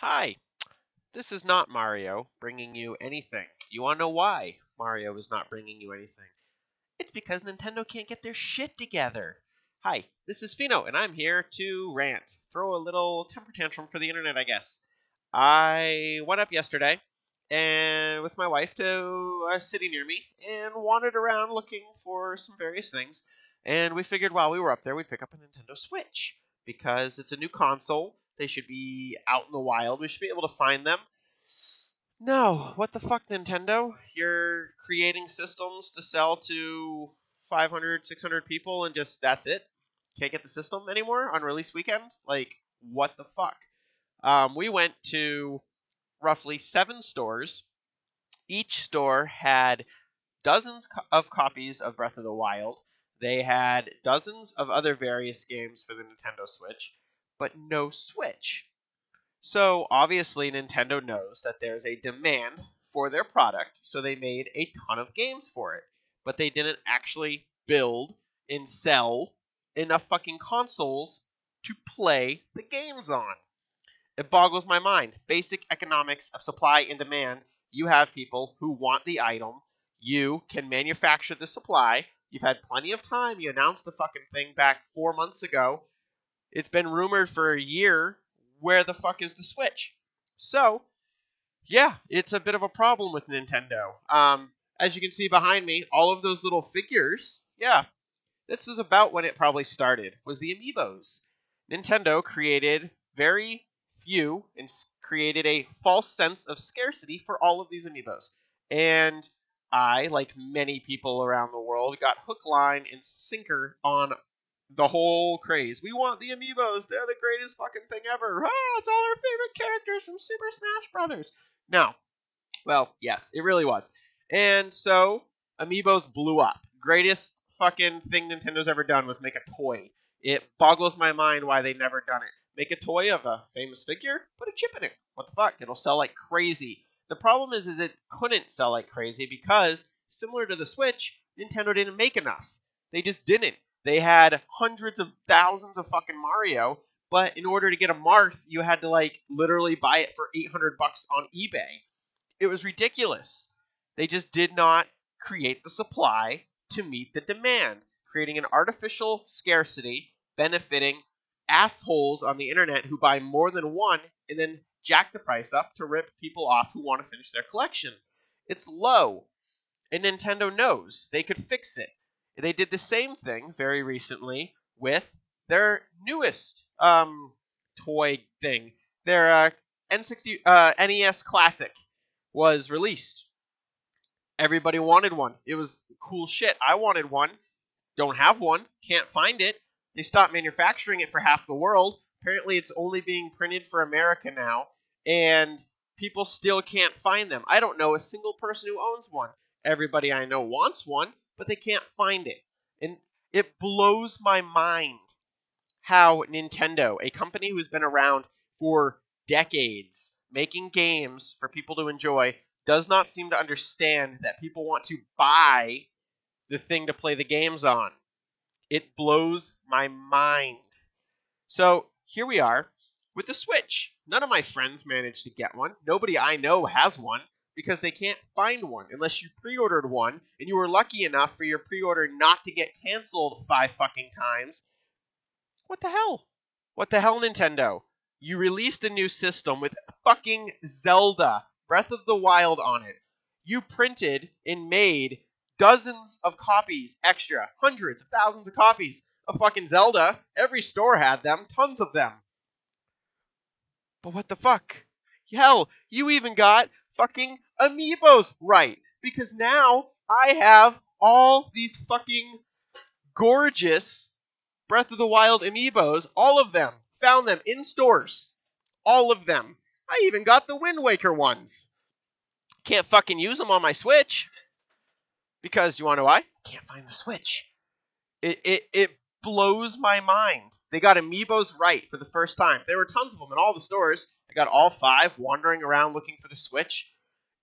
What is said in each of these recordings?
Hi, this is not Mario bringing you anything. You want to know why Mario is not bringing you anything? It's because Nintendo can't get their shit together. Hi, this is Fino, and I'm here to rant. Throw a little temper tantrum for the internet, I guess. I went up yesterday and with my wife to a city near me and wandered around looking for some various things. And we figured while we were up there, we'd pick up a Nintendo Switch because it's a new console. They should be out in the wild. We should be able to find them. No, what the fuck, Nintendo? You're creating systems to sell to 500, 600 people and just that's it? Can't get the system anymore on release weekend? Like, what the fuck? We went to roughly 7 stores. Each store had dozens of copies of Breath of the Wild. They had dozens of other various games for the Nintendo Switch, but no Switch. So obviously, Nintendo knows that there's a demand for their product, so they made a ton of games for it. But they didn't actually build and sell enough fucking consoles to play the games on. It boggles my mind. Basic economics of supply and demand. You have people who want the item. You can manufacture the supply. You've had plenty of time. You announced the fucking thing back 4 months ago. It's been rumored for a year. Where the fuck is the Switch? So, yeah, it's a bit of a problem with Nintendo. As you can see behind me, all of those little figures, yeah, this is about when it probably started, was the Amiibos. Nintendo created very few and created a false sense of scarcity for all of these Amiibos. And I, like many people around the world, got hook, line, and sinker on the whole craze. We want the Amiibos. They're the greatest fucking thing ever. Ah, it's all our favorite characters from Super Smash Brothers. Now, well, yes, it really was. And so, Amiibos blew up. Greatest fucking thing Nintendo's ever done was make a toy. It boggles my mind why they never done it. Make a toy of a famous figure, put a chip in it. What the fuck? It'll sell like crazy. The problem is it couldn't sell like crazy because, similar to the Switch, Nintendo didn't make enough. They just didn't. They had hundreds of thousands of fucking Mario, but in order to get a Marth, you had to like literally buy it for $800 on eBay. It was ridiculous. They just did not create the supply to meet the demand, creating an artificial scarcity benefiting assholes on the internet who buy more than one and then jack the price up to rip people off who want to finish their collection. It's low, and Nintendo knows they could fix it. They did the same thing very recently with their newest toy thing. Their NES Classic was released. Everybody wanted one. It was cool shit. I wanted one. Don't have one. Can't find it. They stopped manufacturing it for half the world. Apparently, it's only being printed for America now, and people still can't find them. I don't know a single person who owns one. Everybody I know wants one, but they can't find it. And it blows my mind how Nintendo, a company who's been around for decades, making games for people to enjoy, does not seem to understand that people want to buy the thing to play the games on. It blows my mind. So here we are with the Switch. None of my friends managed to get one. Nobody I know has one because they can't find one unless you pre-ordered one and you were lucky enough for your pre-order not to get canceled 5 fucking times. What the hell? What the hell, Nintendo? You released a new system with fucking Zelda Breath of the Wild on it. You printed and made dozens of copies extra, hundreds of thousands of copies of fucking Zelda. Every store had them, tons of them. But what the fuck? Hell, you even got fucking Amiibos right. Because now I have all these fucking gorgeous Breath of the Wild Amiibos, all of them. Found them in stores. All of them. I even got the Wind Waker ones. Can't fucking use them on my Switch. Because, you want to know why? I can't find the Switch. It blows my mind. They got Amiibos right for the first time. There were tons of them in all the stores. I got all 5 wandering around looking for the Switch.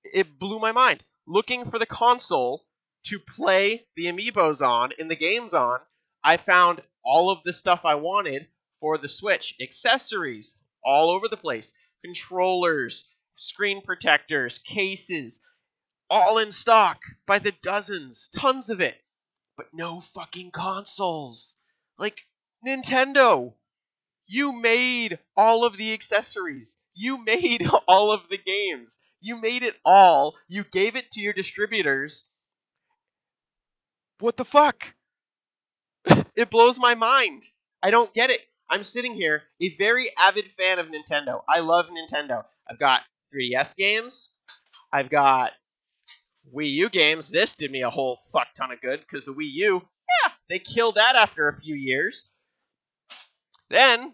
It blew my mind. Looking for the console to play the Amiibos on and the games on, I found all of the stuff I wanted for the Switch. Accessories all over the place. controllers, screen protectors, cases, all in stock by the dozens, tons of it, but no fucking consoles. Like, Nintendo, you made all of the accessories. You made all of the games. You made it all. You gave it to your distributors. What the fuck? It blows my mind. I don't get it. I'm sitting here, a very avid fan of Nintendo. I love Nintendo. I've got 3DS games. I've got Wii U games. This did me a whole fuck ton of good because the Wii U, yeah, they killed that after a few years. Then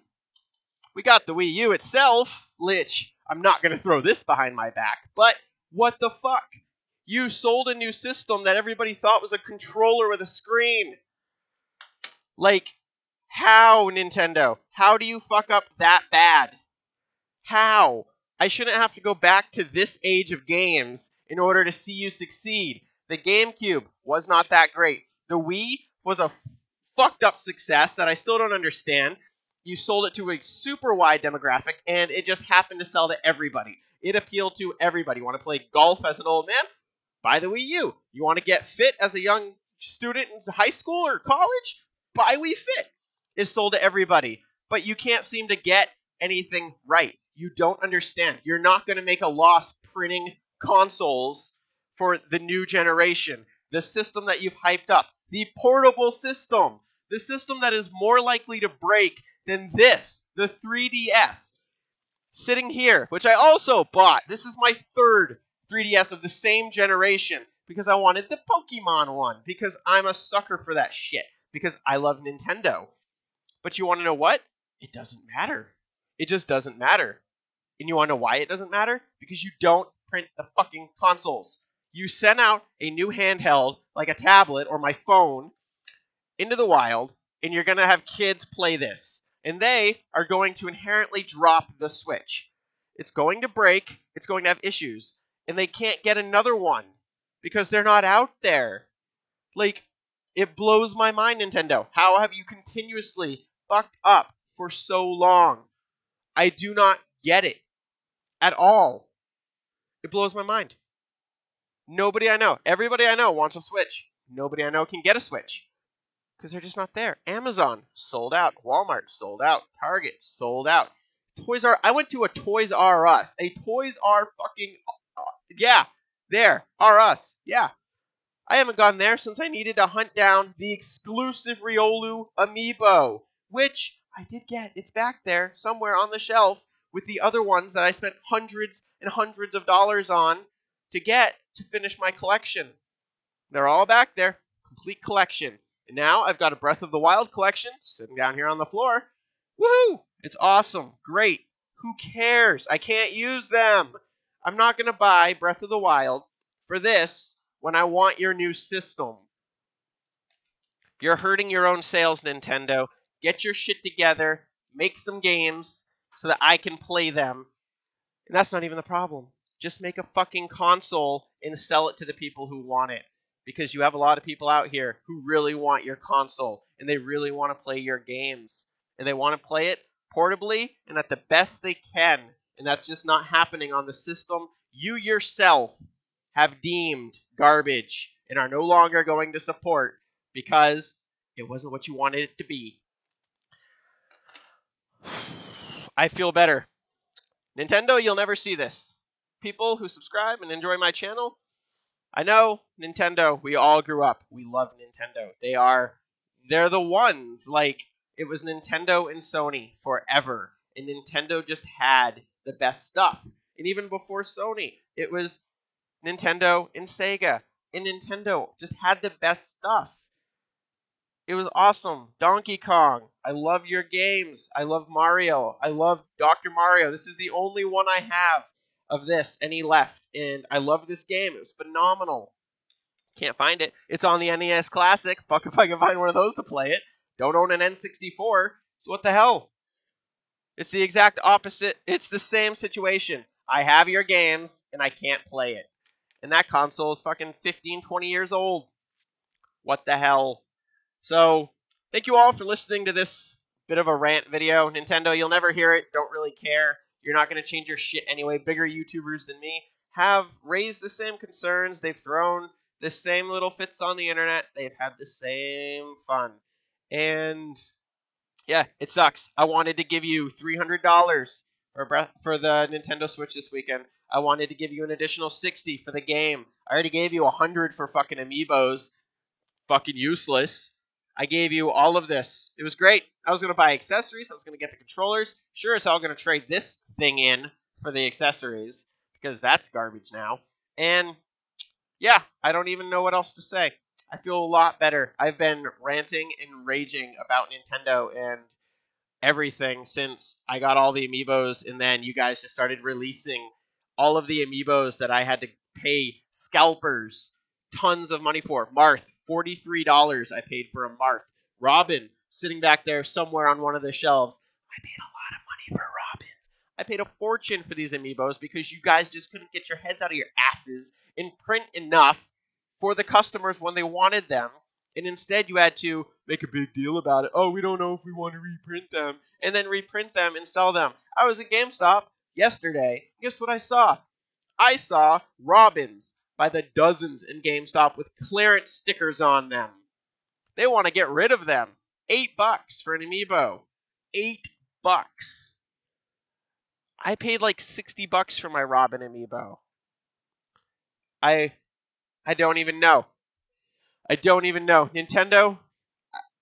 we got the Wii U itself, which I'm not going to throw this behind my back, but what the fuck? You sold a new system that everybody thought was a controller with a screen. Like, how, Nintendo? How do you fuck up that bad? How? I shouldn't have to go back to this age of games in order to see you succeed. The GameCube was not that great. The Wii was a fucked up success that I still don't understand. You sold it to a super wide demographic, and it just happened to sell to everybody. It appealed to everybody. You want to play golf as an old man? Buy the Wii U. You want to get fit as a young student in high school or college? Buy Wii Fit. It's sold to everybody. But you can't seem to get anything right. You don't understand. You're not going to make a loss printing consoles for the new generation. The system that you've hyped up. The portable system. The system that is more likely to break than this, the 3DS. Sitting here, which I also bought. This is my third 3DS of the same generation because I wanted the Pokemon one because I'm a sucker for that shit because I love Nintendo. But you want to know what? It doesn't matter. It just doesn't matter. And you want to know why it doesn't matter? Because you don't print the fucking consoles. You send out a new handheld, like a tablet or my phone, into the wild, and you're going to have kids play this. And they are going to inherently drop the Switch. It's going to break. It's going to have issues. And they can't get another one because they're not out there. Like, it blows my mind, Nintendo. How have you continuously fucked up for so long? I do not get it at all. It blows my mind. Nobody I know, everybody I know wants a Switch. Nobody I know can get a Switch because they're just not there. Amazon sold out. Walmart sold out. Target sold out. Toys R. I went to a Toys R Us. A Toys R fucking yeah, there. R Us. Yeah. I haven't gone there since I needed to hunt down the exclusive Riolu amiibo, which I did get. It's back there somewhere on the shelf with the other ones that I spent hundreds and hundreds of dollars on to get to finish my collection. They're all back there. Complete collection. And now I've got a Breath of the Wild collection sitting down here on the floor. Woohoo! It's awesome. Great. Who cares? I can't use them. I'm not going to buy Breath of the Wild for this when I want your new system. You're hurting your own sales, Nintendo. Get your shit together. Make some games so that I can play them. And that's not even the problem. Just make a fucking console and sell it to the people who want it. Because you have a lot of people out here who really want your console. And they really want to play your games. And they want to play it portably and at the best they can. And that's just not happening on the system you yourself have deemed garbage and are no longer going to support because it wasn't what you wanted it to be. I feel better. Nintendo, you'll never see this. People who subscribe and enjoy my channel, I know, Nintendo, we all grew up. We love Nintendo. They're the ones. Like, it was Nintendo and Sony forever. And Nintendo just had the best stuff. And even before Sony, it was Nintendo and Sega. And Nintendo just had the best stuff. It was awesome. Donkey Kong. I love your games. I love Mario. I love Dr. Mario. This is the only one I have of this, and he left. And I love this game. It was phenomenal. Can't find it. It's on the NES Classic. Fuck if I can find one of those to play it. Don't own an N64. So what the hell? It's the exact opposite. It's the same situation. I have your games, and I can't play it. And that console is fucking 15, 20 years old. What the hell? So, thank you all for listening to this bit of a rant video. Nintendo, you'll never hear it. Don't really care. You're not going to change your shit anyway. Bigger YouTubers than me have raised the same concerns. They've thrown the same little fits on the internet. They've had the same fun. And yeah, it sucks. I wanted to give you $300 for the Nintendo Switch this weekend. I wanted to give you an additional $60 for the game. I already gave you $100 for fucking amiibos. Fucking useless. I gave you all of this. It was great. I was going to buy accessories. I was going to get the controllers. Sure as hell going to trade this thing in for the accessories because that's garbage now. And yeah, I don't even know what else to say. I feel a lot better. I've been ranting and raging about Nintendo and everything since I got all the amiibos, and then you guys just started releasing all of the amiibos that I had to pay scalpers tons of money for. Marth, $43 I paid for a Marth. Robin, sitting back there somewhere on one of the shelves. I paid a lot of money for Robin. I paid a fortune for these amiibos because you guys just couldn't get your heads out of your asses and print enough for the customers when they wanted them. And instead you had to make a big deal about it. Oh, we don't know if we want to reprint them. And then reprint them and sell them. I was at GameStop yesterday. Guess what I saw? I saw Robins by the dozens in GameStop with clearance stickers on them. They want to get rid of them. $8 for an amiibo. $8. I paid like $60 for my Robin amiibo. I don't even know. I don't even know. Nintendo,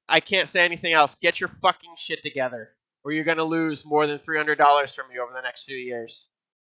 I can't say anything else. Get your fucking shit together, or you're going to lose more than $300 from me over the next few years.